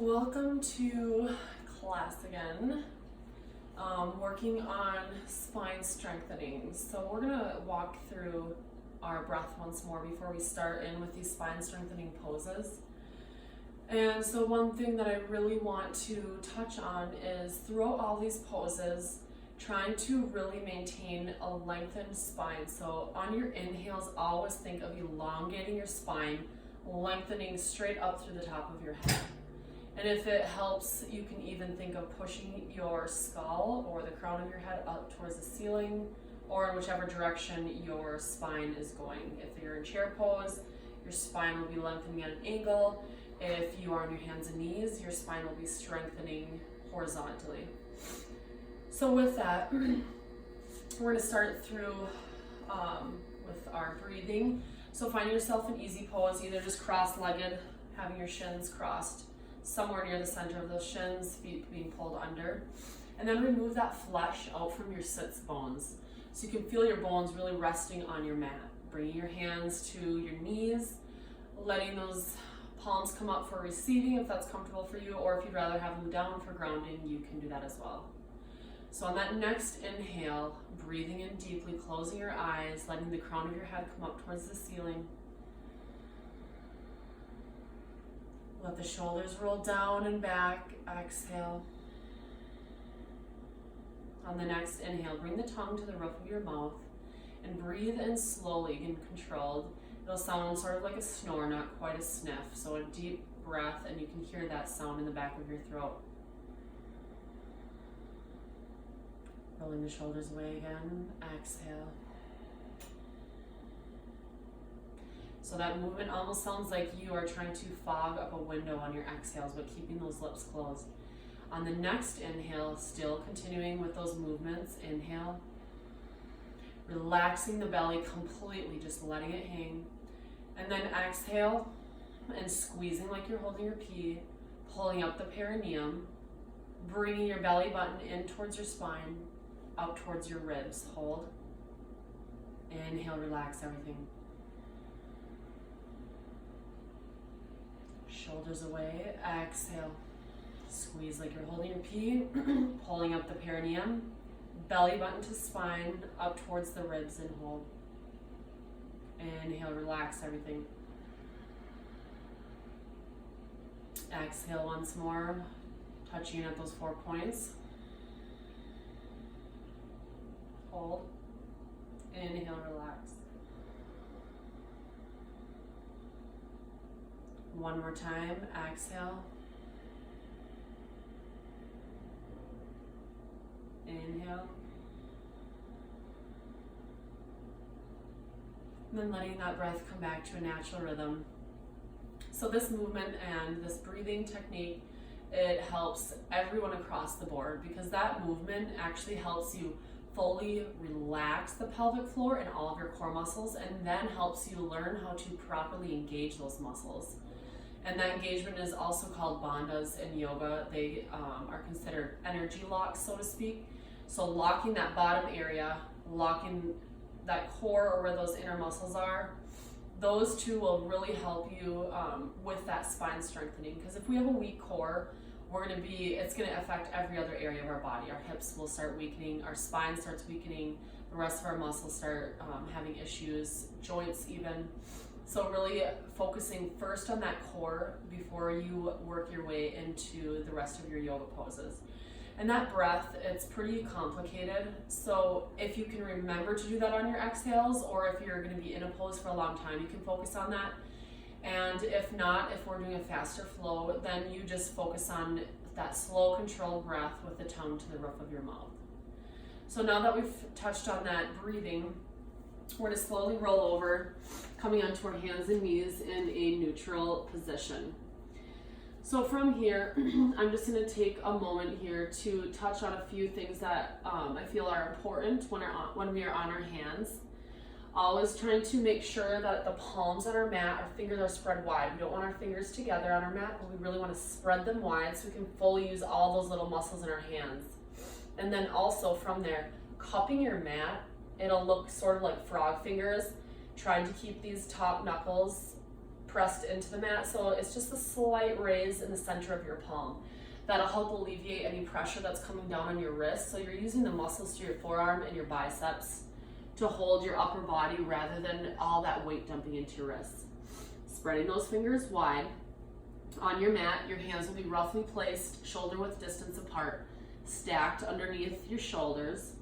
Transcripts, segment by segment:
Welcome to class again. Working on spine strengthening. So we're gonna walk through our breath once more before we start in with these spine strengthening poses. And so one thing that I really want to touch on is throughout all these poses, trying to really maintain a lengthened spine. So on your inhales, always think of elongating your spine, lengthening straight up through the top of your head. And if it helps, you can even think of pushing your skull or the crown of your head up towards the ceiling or in whichever direction your spine is going. If you're in chair pose, your spine will be lengthening at an angle. If you are on your hands and knees, your spine will be strengthening horizontally. So with that, we're gonna start through with our breathing. So find yourself an easy pose, either just cross-legged, having your shins crossed somewhere near the center of those shins, feet being pulled under. And then remove that flesh out from your sits bones. So you can feel your bones really resting on your mat. Bringing your hands to your knees, letting those palms come up for receiving if that's comfortable for you, or if you'd rather have them down for grounding, you can do that as well. So on that next inhale, breathing in deeply, closing your eyes, letting the crown of your head come up towards the ceiling. Let the shoulders roll down and back. Exhale. On the next inhale, bring the tongue to the roof of your mouth and breathe in slowly and controlled. It'll sound sort of like a snore, not quite a sniff. So a deep breath, and you can hear that sound in the back of your throat. Rolling the shoulders away again. Exhale. So that movement almost sounds like you are trying to fog up a window on your exhales, but keeping those lips closed. On the next inhale, still continuing with those movements, inhale. Relaxing the belly completely, just letting it hang. And then exhale and squeezing like you're holding your pee, pulling up the perineum, bringing your belly button in towards your spine, up towards your ribs. Hold. Inhale, relax everything. Shoulders away, exhale. Squeeze like you're holding your pee, pulling up the perineum, belly button to spine, up towards the ribs and hold. Inhale, relax everything. Exhale once more, touching at those 4 points. Hold. Inhale, relax. One more time, exhale. Inhale. And then letting that breath come back to a natural rhythm. So this movement and this breathing technique, it helps everyone across the board because that movement actually helps you fully relax the pelvic floor and all of your core muscles, and then helps you learn how to properly engage those muscles. And that engagement is also called bandhas in yoga. They are considered energy locks, so to speak. So locking that bottom area, locking that core or where those inner muscles are, those two will really help you with that spine strengthening. Because if we have a weak core, it's gonna affect every other area of our body. Our hips will start weakening, our spine starts weakening, the rest of our muscles start having issues, joints even. So really focusing first on that core before you work your way into the rest of your yoga poses. And that breath, it's pretty complicated. So if you can remember to do that on your exhales, or if you're gonna be in a pose for a long time, you can focus on that. And if not, if we're doing a faster flow, then you just focus on that slow, controlled breath with the tongue to the roof of your mouth. So now that we've touched on that breathing, we're going to slowly roll over, coming onto our hands and knees in a neutral position. So from here, I'm just going to take a moment here to touch on a few things that I feel are important when we are on our hands. Always trying to make sure that the palms on our mat, our fingers are spread wide. We don't want our fingers together on our mat, but we really want to spread them wide so we can fully use all those little muscles in our hands. And then also from there, cupping your mat. It'll look sort of like frog fingers, trying to keep these top knuckles pressed into the mat. So it's just a slight raise in the center of your palm. That'll help alleviate any pressure that's coming down on your wrist. So you're using the muscles to your forearm and your biceps to hold your upper body rather than all that weight dumping into your wrists. Spreading those fingers wide. On your mat, your hands will be roughly placed shoulder width distance apart, stacked underneath your shoulders.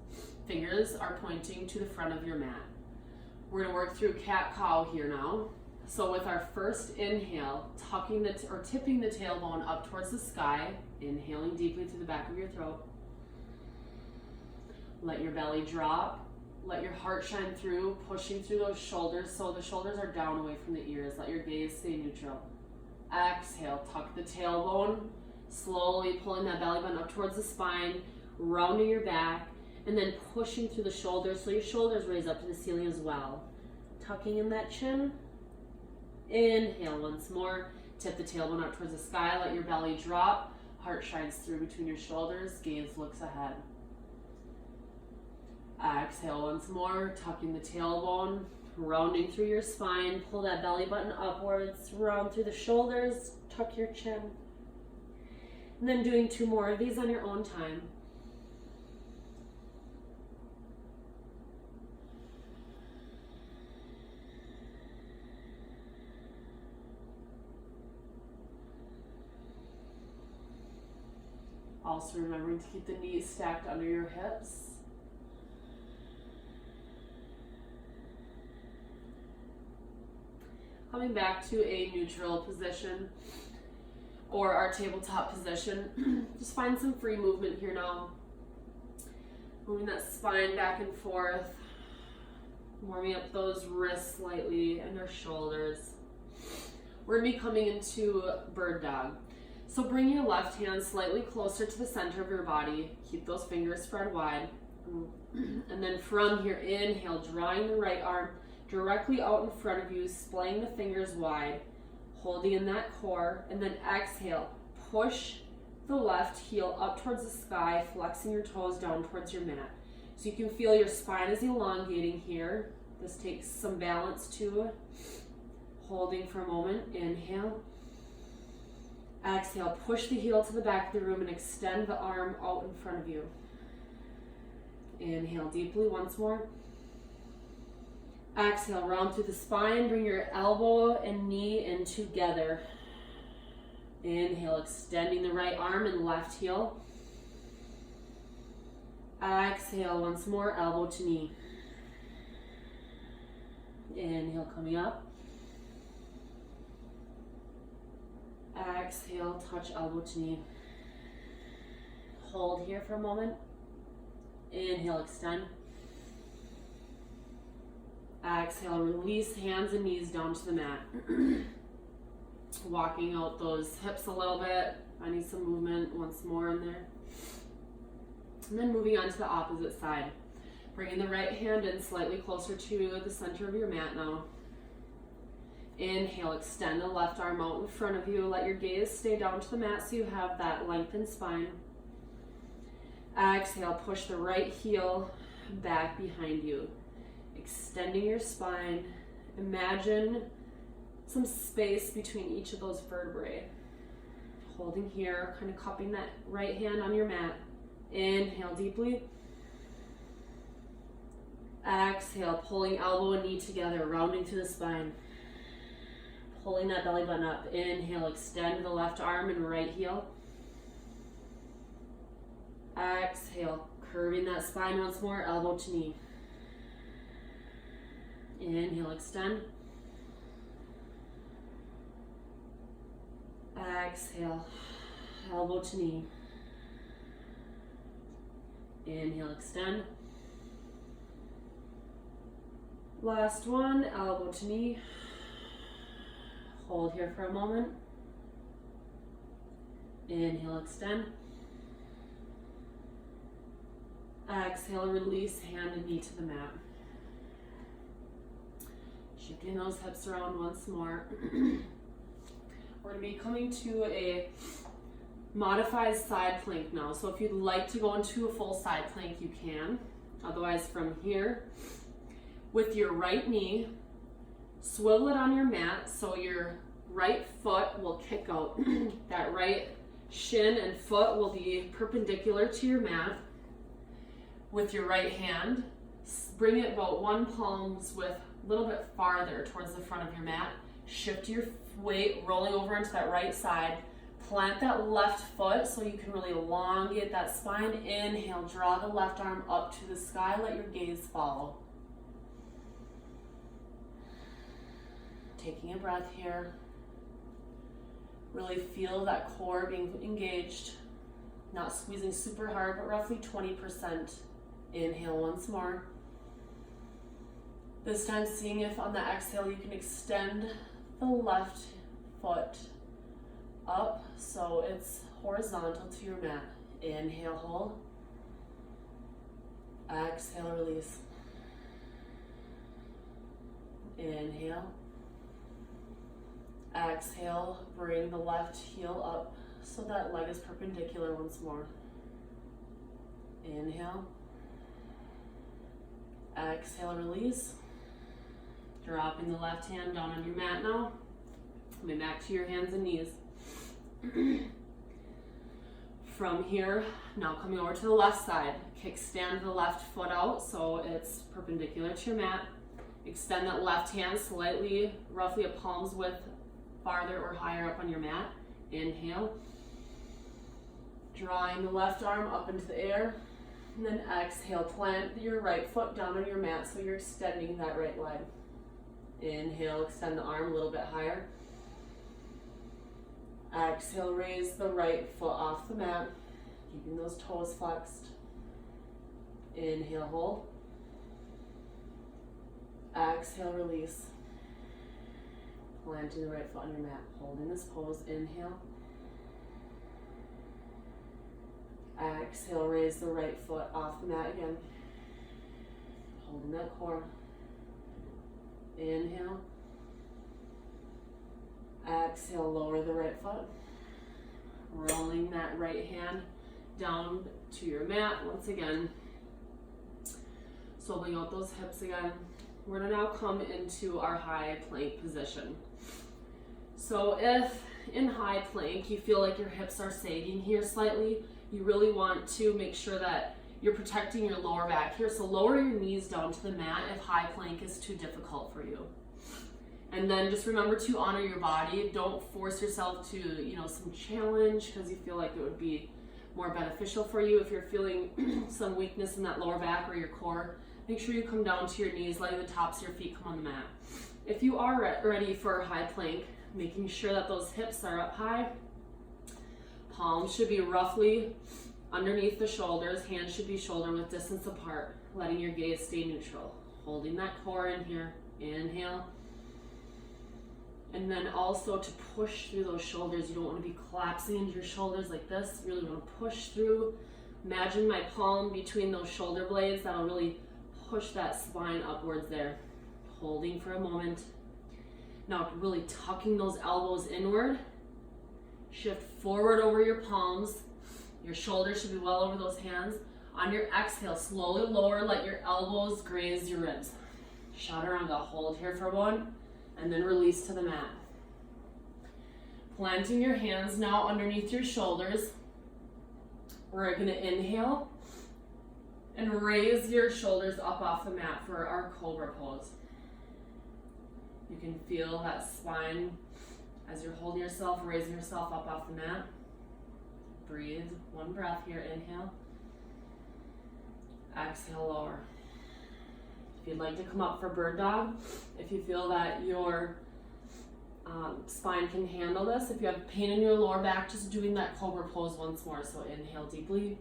Fingers are pointing to the front of your mat. We're going to work through cat-cow here now. So with our first inhale, tipping the tailbone up towards the sky, inhaling deeply through the back of your throat. Let your belly drop. Let your heart shine through, pushing through those shoulders so the shoulders are down away from the ears. Let your gaze stay neutral. Exhale, tuck the tailbone, slowly pulling that belly button up towards the spine, rounding your back, and then pushing through the shoulders so your shoulders raise up to the ceiling as well. Tucking in that chin. Inhale once more, tip the tailbone up towards the sky, let your belly drop, heart shines through between your shoulders, gaze looks ahead. Exhale once more, tucking the tailbone, rounding through your spine, pull that belly button upwards, round through the shoulders, tuck your chin. And then doing 2 more of these on your own time. Also remembering to keep the knees stacked under your hips. Coming back to a neutral position or our tabletop position. Just find some free movement here now. Moving that spine back and forth. Warming up those wrists slightly and our shoulders. We're going to be coming into bird dog. So bring your left hand slightly closer to the center of your body. Keep those fingers spread wide. And then from here, inhale, drawing the right arm directly out in front of you, splaying the fingers wide, holding in that core, and then exhale, push the left heel up towards the sky, flexing your toes down towards your mat. So you can feel your spine is elongating here. This takes some balance too. Holding for a moment, inhale. Exhale, push the heel to the back of the room and extend the arm out in front of you. Inhale deeply once more. Exhale, round through the spine, bring your elbow and knee in together. Inhale, extending the right arm and left heel. Exhale, once more, elbow to knee. Inhale, coming up. Exhale, touch elbow to knee. Hold here for a moment. Inhale, extend. Exhale, release hands and knees down to the mat. Walking out those hips a little bit. I need some movement once more in there. And then moving on to the opposite side. Bringing the right hand in slightly closer to the center of your mat now. Inhale, extend the left arm out in front of you. Let your gaze stay down to the mat so you have that lengthened spine. Exhale, push the right heel back behind you. Extending your spine. Imagine some space between each of those vertebrae. Holding here, kind of cupping that right hand on your mat. Inhale deeply. Exhale, pulling elbow and knee together, rounding through the spine. Pulling that belly button up. Inhale, extend the left arm and right heel. Exhale, curving that spine once more, elbow to knee. Inhale, extend. Exhale, elbow to knee. Inhale, extend. Last one, elbow to knee. Hold here for a moment. Inhale, extend. Exhale, release hand and knee to the mat. Shifting those hips around once more. We're going to be coming to a modified side plank now. So if you'd like to go into a full side plank, you can. Otherwise, from here, with your right knee, Swivel it on your mat so your right foot will kick out. That right shin and foot will be perpendicular to your mat. With your right hand, bring it about 1 palm's width, a little bit farther towards the front of your mat. Shift your weight, rolling over into that right side. Plant that left foot so you can really elongate that spine. Inhale, draw the left arm up to the sky, let your gaze follow. Taking a breath here. Really feel that core being engaged, not squeezing super hard, but roughly 20%. Inhale once more. This time seeing if on the exhale you can extend the left foot up so it's horizontal to your mat. Inhale, hold. Exhale, release. Inhale. Exhale, bring the left heel up so that leg is perpendicular once more. Inhale. Exhale, release. Dropping the left hand down on your mat now. Coming back to your hands and knees. From here, now coming over to the left side. Kickstand the left foot out so it's perpendicular to your mat. Extend that left hand slightly, roughly a palm's width farther or higher up on your mat. Inhale. Drawing the left arm up into the air. And then exhale, plant your right foot down on your mat so you're extending that right leg. Inhale, extend the arm a little bit higher. Exhale, raise the right foot off the mat, keeping those toes flexed. Inhale, hold. Exhale, release. Planting the right foot on your mat, holding this pose. Inhale. Exhale, raise the right foot off the mat again. Holding that core. Inhale. Exhale, lower the right foot. Rolling that right hand down to your mat once again. Swiveling out those hips again. We're gonna now come into our high plank position. So if in high plank you feel like your hips are sagging here slightly, you really want to make sure that you're protecting your lower back here. So lower your knees down to the mat if high plank is too difficult for you. And then just remember to honor your body. Don't force yourself to, some challenge because you feel like it would be more beneficial for you. If you're feeling some weakness in that lower back or your core, make sure you come down to your knees, letting the tops of your feet come on the mat. If you are ready for high plank, making sure that those hips are up high, palms should be roughly underneath the shoulders, hands should be shoulder width distance apart, letting your gaze stay neutral. Holding that core in here, inhale. And then also to push through those shoulders. You don't want to be collapsing into your shoulders like this. You really want to push through. Imagine my palm between those shoulder blades. That'll really push that spine upwards there. Holding for a moment. Now really tucking those elbows inward. Shift forward over your palms. Your shoulders should be well over those hands. On your exhale, slowly lower, let your elbows graze your ribs. Chaturanga, hold here for one, and then release to the mat. Planting your hands now underneath your shoulders. We're gonna inhale and raise your shoulders up off the mat for our cobra pose. You can feel that spine as you're holding yourself, raising yourself up off the mat. Breathe, one breath here, inhale. Exhale, lower. If you'd like to come up for bird dog, if you feel that your spine can handle this, if you have pain in your lower back, just doing that cobra pose once more. So inhale deeply.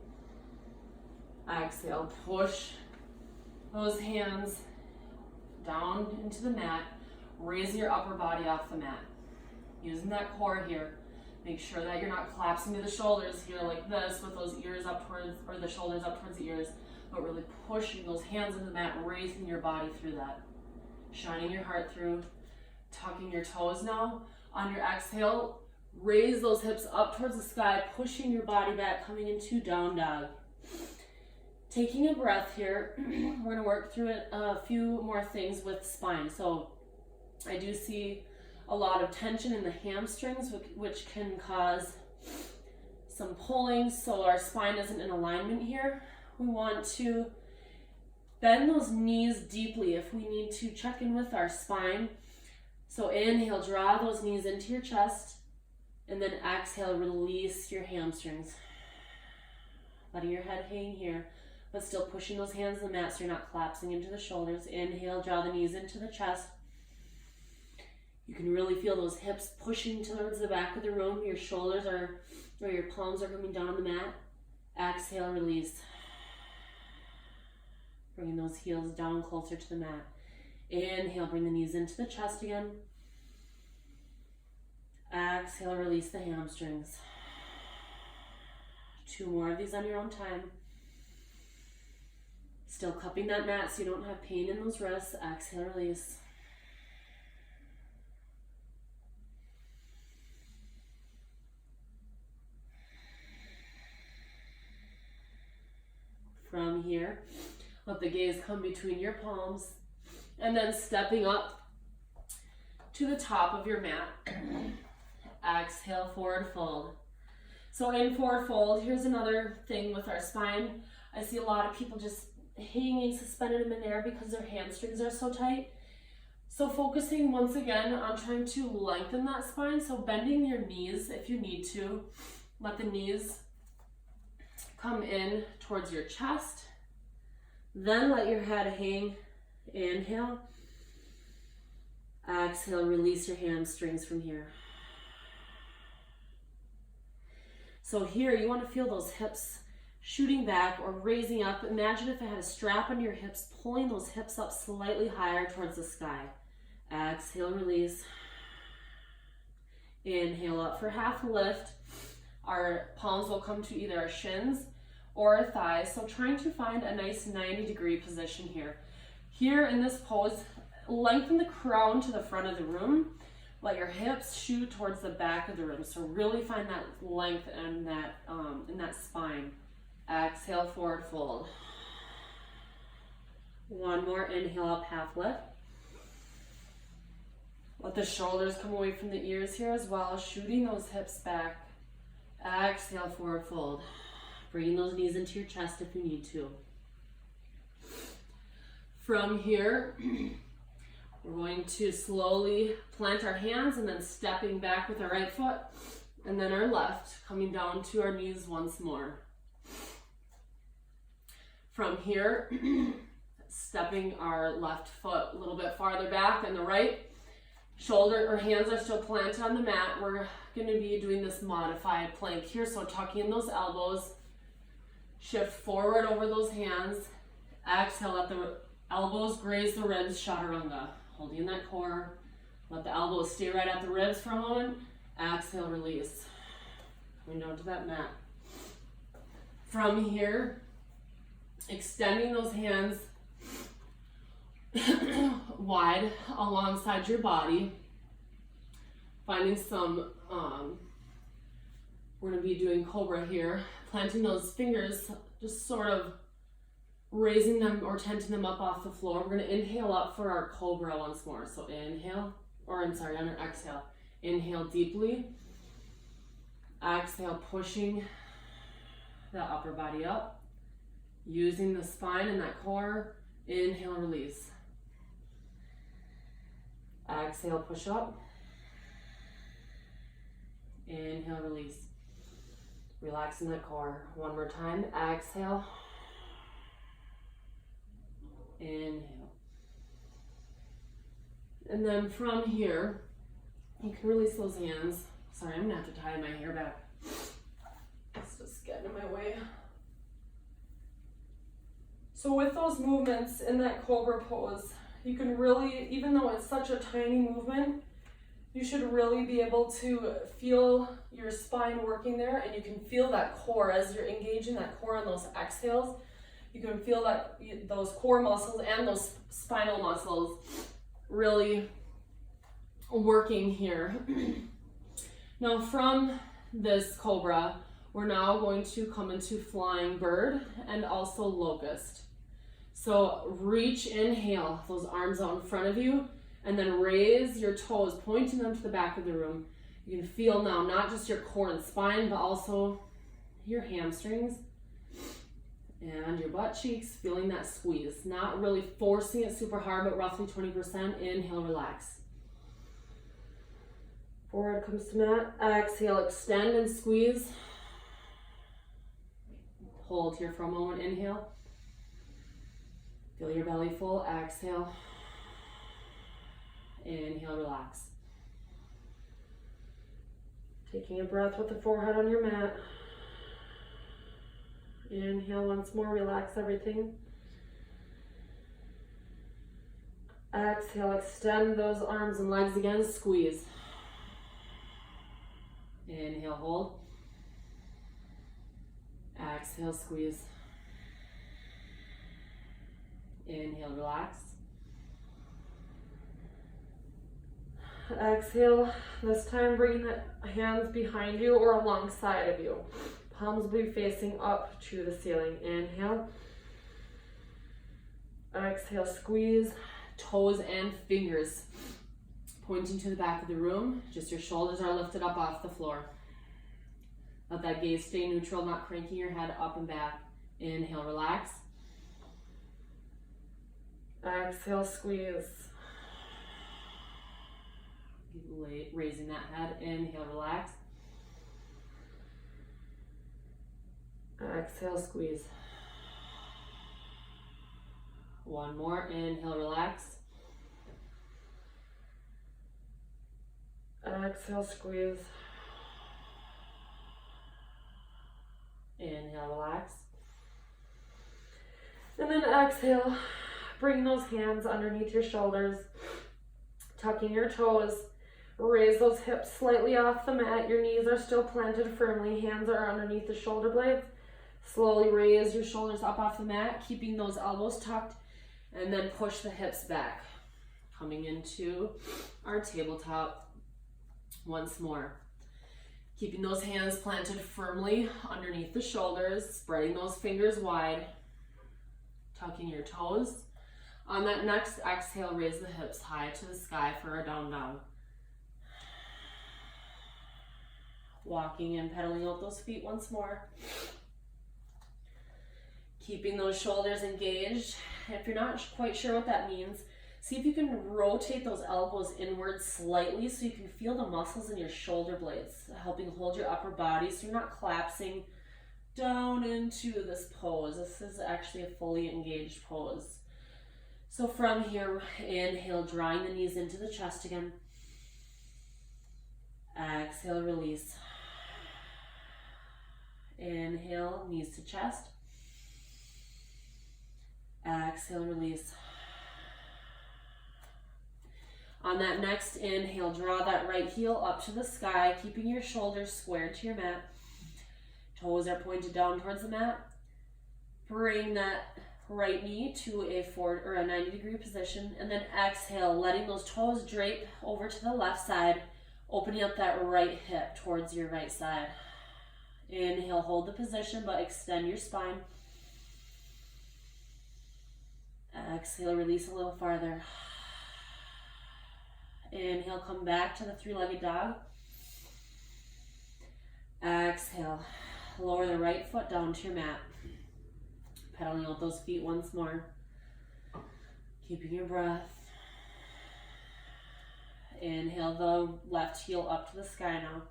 Exhale, push those hands down into the mat. Raise your upper body off the mat. Using that core here. Make sure that you're not collapsing to the shoulders here like this with those ears up towards, or the shoulders up towards the ears, but really pushing those hands into the mat, raising your body through that. Shining your heart through, tucking your toes now. On your exhale, raise those hips up towards the sky, pushing your body back, coming into down dog. Taking a breath here, we're gonna work through a few more things with spine. So I do see a lot of tension in the hamstrings, which can cause some pulling, so our spine isn't in alignment here. We want to bend those knees deeply if we need to check in with our spine. So inhale, draw those knees into your chest, and then exhale, release your hamstrings. Letting your head hang here, but still pushing those hands to the mat so you're not collapsing into the shoulders. Inhale, draw the knees into the chest. You can really feel those hips pushing towards the back of the room. Your shoulders or your palms are coming down on the mat. Exhale, release. Bringing those heels down closer to the mat. Inhale, bring the knees into the chest again. Exhale, release the hamstrings. 2 more of these on your own time. Still cupping that mat so you don't have pain in those wrists. Exhale, release. From here, let the gaze come between your palms, and then stepping up to the top of your mat. Exhale, forward fold. So in forward fold, here's another thing with our spine. I see a lot of people just hanging, suspended in midair because their hamstrings are so tight. So focusing once again on trying to lengthen that spine. So bending your knees if you need to. Let the knees come in towards your chest. Then let your head hang. Inhale. Exhale, release your hamstrings from here. So here you want to feel those hips shooting back or raising up. Imagine if I had a strap on your hips, pulling those hips up slightly higher towards the sky. Exhale, release. Inhale up for half lift. Our palms will come to either our shins or our thighs. So trying to find a nice 90-degree position here. Here in this pose, lengthen the crown to the front of the room. Let your hips shoot towards the back of the room. So really find that length in that spine. Exhale, forward fold. One more, inhale up, half lift. Let the shoulders come away from the ears here as well, shooting those hips back. Exhale, forward fold. Bringing those knees into your chest if you need to. From here, we're going to slowly plant our hands and then stepping back with our right foot and then our left, coming down to our knees once more. From here, stepping our left foot a little bit farther back and the right. Shoulder or hands are still planted on the mat. We're going to be doing this modified plank here. So tucking in those elbows, shift forward over those hands. Exhale, let the elbows graze the ribs, chaturanga. Holding that core. Let the elbows stay right at the ribs for a moment. Exhale, release. Coming down to that mat. From here, extending those hands wide alongside your body. Finding some, we're going to be doing cobra here. Planting those fingers, just sort of raising them or tenting them up off the floor. We're going to inhale up for our cobra once more. So inhale, on our exhale. Inhale deeply. Exhale, pushing the upper body up. Using the spine and that core. Inhale, release. Exhale, push up. Inhale, release. Relaxing that core. One more time. Exhale. Inhale. And then from here, you can release those hands. Sorry, I'm gonna have to tie my hair back. It's just getting in my way. So with those movements in that cobra pose, you can really, even though it's such a tiny movement, you should really be able to feel your spine working there, and you can feel that core as you're engaging that core on those exhales. You can feel that those core muscles and those spinal muscles really working here. Now from this cobra, we're now going to come into flying bird and also locust. So reach, inhale, those arms out in front of you, And then raise your toes, pointing them to the back of the room. You can feel now not just your core and spine, but also your hamstrings and your butt cheeks, feeling that squeeze. Not really forcing it super hard, but roughly 20%. Inhale, relax. Forward comes to mat. Exhale, extend and squeeze. Hold here for a moment. Inhale. Feel your belly full. Exhale. Inhale, relax. Taking a breath with the forehead on your mat. Inhale once more, relax everything. Exhale, extend those arms and legs again, squeeze. Inhale, hold. Exhale, squeeze. Inhale, relax. Exhale, this time bringing the hands behind you or alongside of you. Palms will be facing up to the ceiling. Inhale. Exhale, squeeze. Toes and fingers pointing to the back of the room. Just your shoulders are lifted up off the floor. Let that gaze stay neutral, not cranking your head up and back. Inhale, relax. Exhale, squeeze. Raising that head. Inhale, relax. Exhale, squeeze. One more. Inhale, relax. Exhale, squeeze. Inhale, relax. And then exhale, bring those hands underneath your shoulders, tucking your toes. Raise those hips slightly off the mat. Your knees are still planted firmly. Hands are underneath the shoulder blades. Slowly raise your shoulders up off the mat, keeping those elbows tucked, and then push the hips back. Coming into our tabletop once more. Keeping those hands planted firmly underneath the shoulders, spreading those fingers wide, tucking your toes. On that next exhale, raise the hips high to the sky for our down dog. Walking and pedaling out those feet once more. Keeping those shoulders engaged. If you're not quite sure what that means, see if you can rotate those elbows inward slightly so you can feel the muscles in your shoulder blades, helping hold your upper body so you're not collapsing down into this pose. This is actually a fully engaged pose. So from here, inhale, drawing the knees into the chest again. Exhale, release. Inhale, knees to chest. Exhale, release. On that next inhale, draw that right heel up to the sky, keeping your shoulders squared to your mat. Toes are pointed down towards the mat. Bring that right knee to a 90-degree position, and then exhale, letting those toes drape over to the left side, opening up that right hip towards your right side. Inhale, hold the position, but extend your spine. Exhale, release a little farther. Inhale, come back to the three-legged dog. Exhale, lower the right foot down to your mat. Pedaling out those feet once more. Keeping your breath. Inhale the left heel up to the sky now.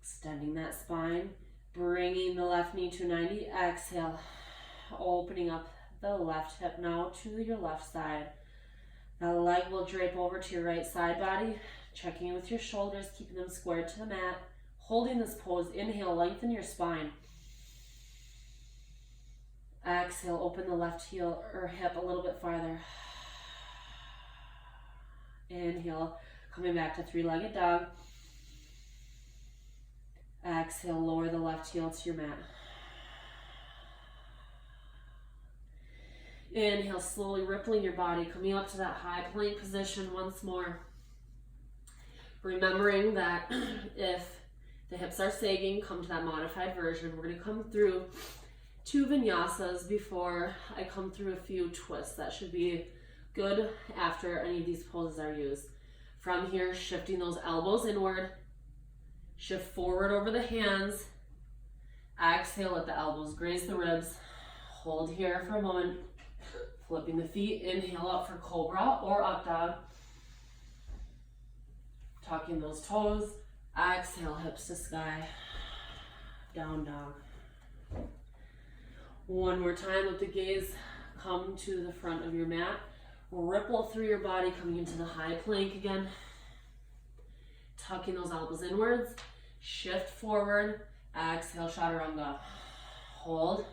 Extending that spine. Bringing the left knee to 90. Exhale. Opening up the left hip now to your left side. That leg will drape over to your right side body. Checking in with your shoulders, keeping them squared to the mat. Holding this pose. Inhale, lengthen your spine. Exhale, open the left heel or hip a little bit farther. Inhale, coming back to three-legged dog. Exhale, lower the left heel to your mat. Inhale, slowly rippling your body, coming up to that high plank position once more. Remembering that if the hips are sagging, come to that modified version. We're going to come through 2 vinyasas before I come through a few twists. That should be good after any of these poses are used. From here, shifting those elbows inward, shift forward over the hands, exhale, let the elbows graze the ribs, hold here for a moment, flipping the feet, inhale up for cobra or up dog, tucking those toes, exhale, hips to sky, down dog. One more time, let the gaze come to the front of your mat, ripple through your body, coming into the high plank again, tucking those elbows inwards, shift forward, exhale, chaturanga, hold,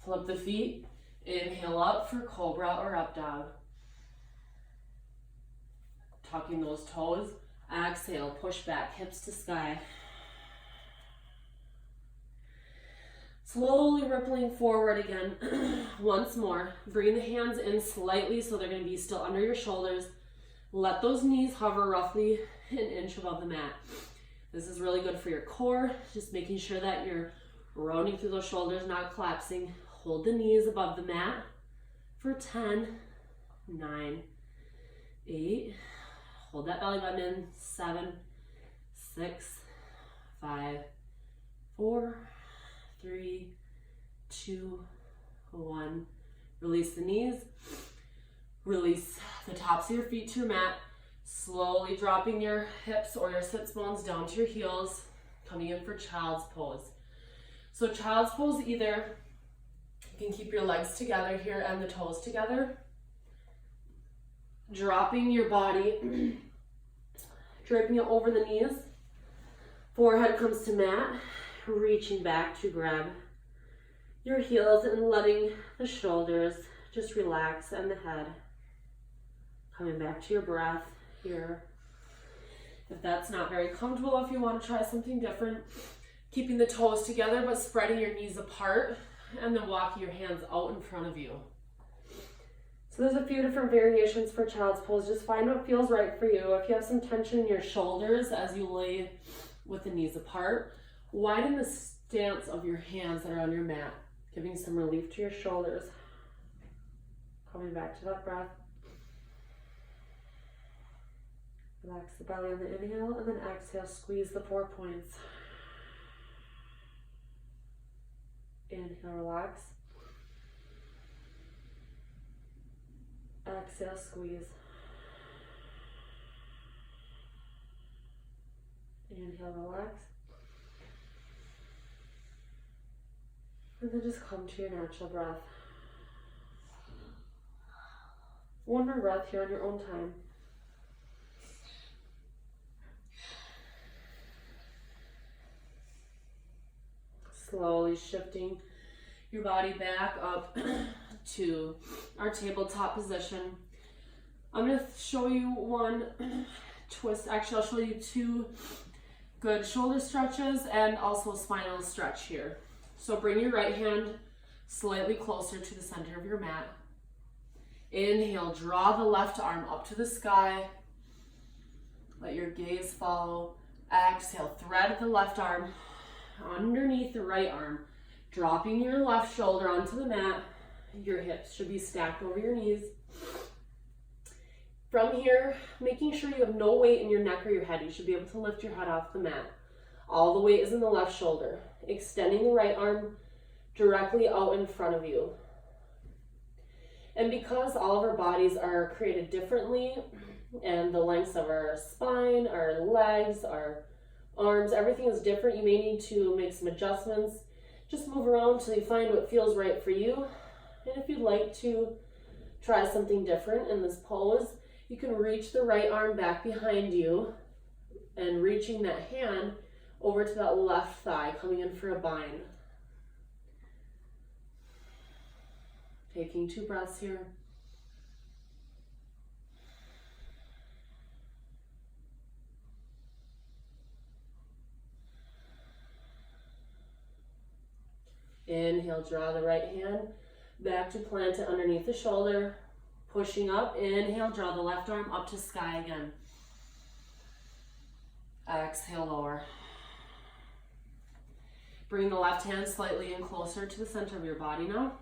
flip the feet, inhale up for cobra or up dog, tucking those toes, exhale, push back, hips to sky, slowly rippling forward again. Once more, bring the hands in slightly so they're going to be still under your shoulders. Let those knees hover roughly an inch above the mat. This is really good for your core, just making sure that you're rounding through those shoulders, not collapsing. Hold the knees above the mat for 10, 9, 8, hold that belly button in, 7, 6, 5, 4, 3, 2, 1. Release the knees. Release the tops of your feet to your mat. Slowly dropping your hips or your sits bones down to your heels. Coming in for child's pose. So child's pose, either you can keep your legs together here and the toes together. Dropping your body, draping it over the knees. Forehead comes to mat. Reaching back to grab your heels and letting the shoulders just relax and the head. Coming back to your breath here. If that's not very comfortable, if you want to try something different, keeping the toes together but spreading your knees apart and then walking your hands out in front of you. So there's a few different variations for child's pose. Just find what feels right for you. If you have some tension in your shoulders as you lay with the knees apart, widen the stance of your hands that are on your mat, giving some relief to your shoulders. Coming back to that breath. Relax the belly on the inhale, and then exhale, squeeze the 4 points. Inhale, relax. Exhale, squeeze. Inhale, relax. And then just come to your natural breath. One more breath here on your own time. Slowly shifting your body back up to our tabletop position. I'm going to show you one twist. Actually, I'll show you 2 good shoulder stretches and also a spinal stretch here. So bring your right hand slightly closer to the center of your mat. Inhale, draw the left arm up to the sky. Let your gaze follow. Exhale, thread the left arm underneath the right arm, dropping your left shoulder onto the mat. Your hips should be stacked over your knees. From here, making sure you have no weight in your neck or your head. You should be able to lift your head off the mat. All the weight is in the left shoulder. Extending the right arm directly out in front of you. And because all of our bodies are created differently, and the lengths of our spine, our legs, our arms, everything is different, you may need to make some adjustments. Just move around until you find what feels right for you. And if you'd like to try something different in this pose, you can reach the right arm back behind you and reaching that hand over to that left thigh, coming in for a bind. Taking 2 breaths here. Inhale, draw the right hand back to plant it underneath the shoulder. Pushing up, inhale, draw the left arm up to sky again. Exhale, lower. Bring the left hand slightly in closer to the center of your body now.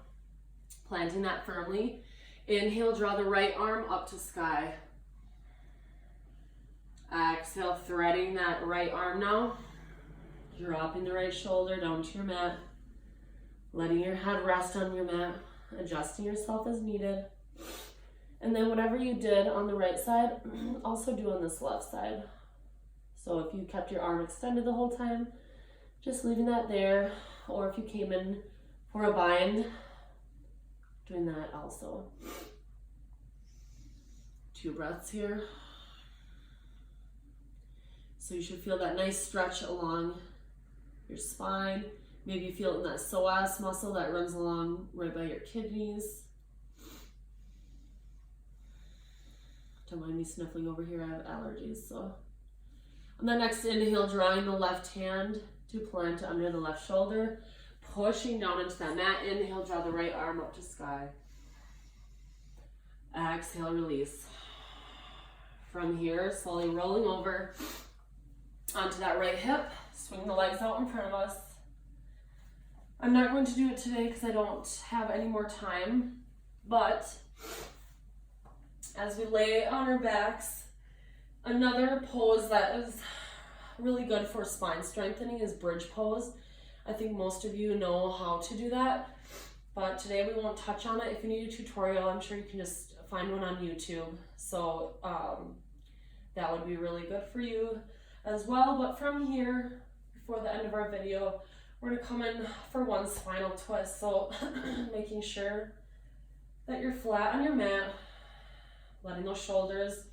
Planting that firmly. Inhale, draw the right arm up to sky. Exhale, threading that right arm now. Dropping the right shoulder down to your mat. Letting your head rest on your mat. Adjusting yourself as needed. And then whatever you did on the right side, also do on this left side. So if you kept your arm extended the whole time, just leaving that there. Or if you came in for a bind, doing that also. 2 breaths here. So you should feel that nice stretch along your spine. Maybe you feel it in that psoas muscle that runs along right by your kidneys. Don't mind me sniffling over here, I have allergies. So on the next inhale, drawing the left hand to plant under the left shoulder, pushing down into that mat. Inhale, draw the right arm up to sky. Exhale, release. From here, slowly rolling over onto that right hip. Swing the legs out in front of us. I'm not going to do it today because I don't have any more time, but as we lay on our backs, another pose that is really good for spine strengthening is bridge pose. I think most of you know how to do that, but today we won't touch on it. If you need a tutorial, I'm sure you can just find one on YouTube. So that would be really good for you as well. But from here, before the end of our video, we're gonna come in for one final twist. So making sure that you're flat on your mat, letting those shoulders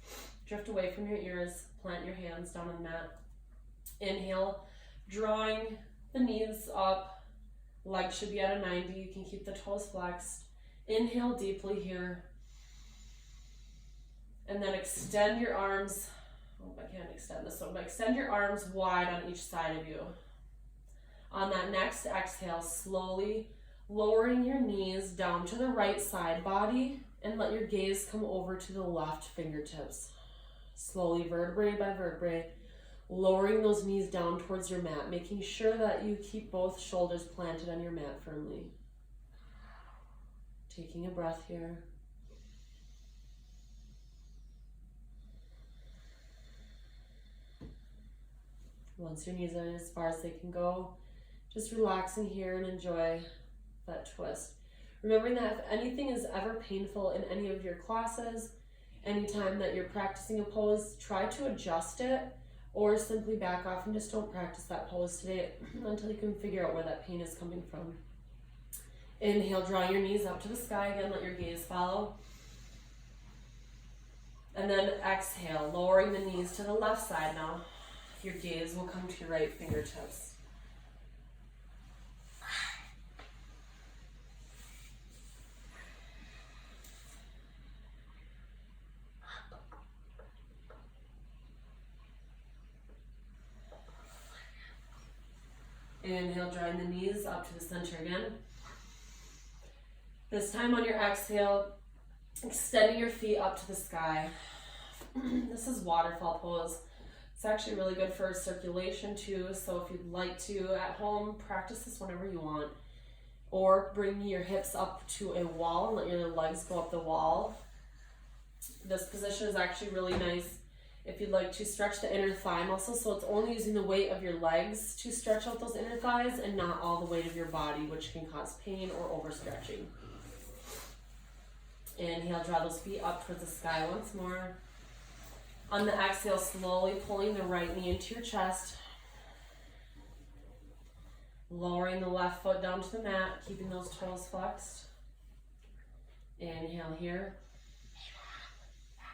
drift away from your ears, plant your hands down on the mat. Inhale, drawing the knees up, legs should be at a 90, you can keep the toes flexed. Inhale deeply here, and then extend your arms. Oh, I can't extend this one, but extend your arms wide on each side of you. On that next exhale, slowly lowering your knees down to the right side body and let your gaze come over to the left fingertips. Slowly, vertebrae by vertebrae, lowering those knees down towards your mat, making sure that you keep both shoulders planted on your mat firmly. Taking a breath here. Once your knees are as far as they can go, just relaxing here and enjoy that twist. Remembering that if anything is ever painful in any of your classes, anytime that you're practicing a pose, try to adjust it or simply back off and just don't practice that pose today until you can figure out where that pain is coming from. Inhale, draw your knees up to the sky again, let your gaze follow. And then exhale, lowering the knees to the left side now. Your gaze will come to your right fingertips. Inhale, drawing the knees up to the center again. This time on your exhale, extending your feet up to the sky. This is waterfall pose. It's actually really good for circulation too, so if you'd like to at home, practice this whenever you want. Or bring your hips up to a wall and let your legs go up the wall. This position is actually really nice if you'd like to stretch the inner thigh muscle, so it's only using the weight of your legs to stretch out those inner thighs and not all the weight of your body, which can cause pain or overstretching. Inhale, draw those feet up towards the sky once more. On the exhale, slowly pulling the right knee into your chest. Lowering the left foot down to the mat, keeping those toes flexed. Inhale here.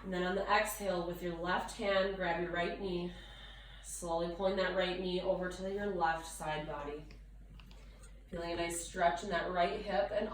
And then on the exhale, with your left hand, grab your right knee. Slowly pulling that right knee over to your left side body. Feeling a nice stretch in that right hip and